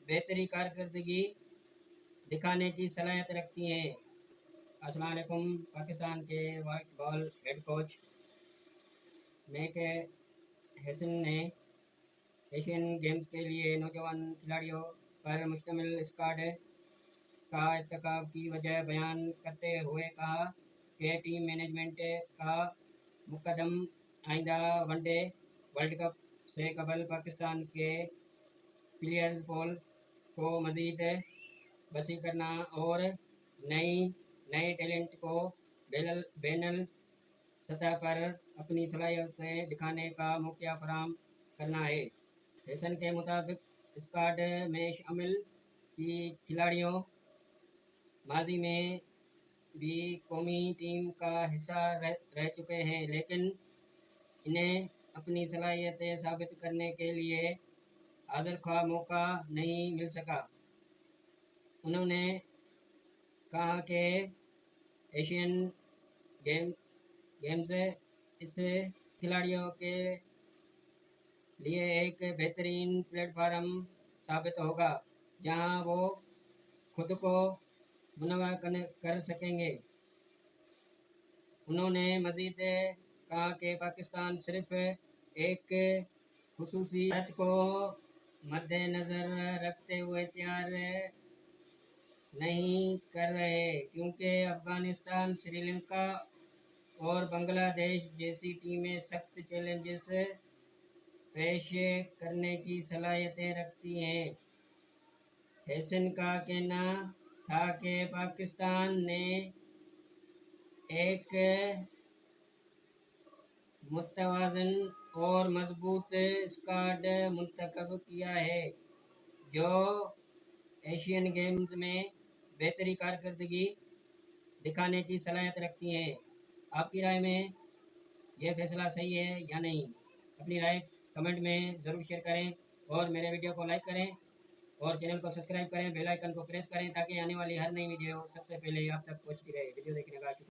बेहतरी कारकर्दगी दिखाने की सलाहियत रखती हैं। अस्सलाम वालेकुम। पाकिस्तान के white ball head coach Mike Hesson ने एशियन गेम्स के लिए नौजवान खिलाड़ियों पर मुश्तमिल स्क्वाड का इंतखाब की वजह बयान करते हुए कहा कि टीम मैनेजमेंट का मुकदम आइंदा वनडे वर्ल्ड कप से कबल पाकिस्तान के प्लेयर्स पोल को मज़ीद वसी करना और नए टैलेंट को बैनल सतह पर अपनी सलाहियतें दिखाने का मौका फराहम करना है। हैसन के मुताबिक स्क्वाड में शामिल की खिलाड़ियों माजी में भी कौमी टीम का हिस्सा रह चुके हैं, लेकिन इन्हें अपनी सलाहियतें साबित करने के लिए हाज़िर ख्वाह मौका नहीं मिल सका। उन्होंने कहा कि एशियन गेम्स इस खिलाड़ियों के लिए एक बेहतरीन प्लेटफार्म साबित होगा जहां वो खुद को मुनव्वर कर सकेंगे। उन्होंने मज़ीद कहा कि पाकिस्तान सिर्फ एक खुसूसी भारत को मद्देनज़र रखते हुए तैयार नहीं कर रहे, क्योंकि अफ़गानिस्तान, श्रीलंका और बांग्लादेश जैसी टीमें सख्त चैलेंजेस पेश करने की सलाहियतें रखती हैं। हैसन का कहना था कि पाकिस्तान ने एक मुतवाज़न और मजबूत स्क्वाड मुंतखब किया है जो एशियन गेम्स में बेहतरी कारकर्दगी दिखाने की सलाहियत रखती हैं। आपकी राय में यह फैसला सही है या नहीं? अपनी राय कमेंट में ज़रूर शेयर करें और मेरे वीडियो को लाइक करें और चैनल को सब्सक्राइब करें, बेल आइकन को प्रेस करें ताकि आने वाली हर नई वीडियो सबसे पहले आप तक पहुंचती रहे। वीडियो देखने का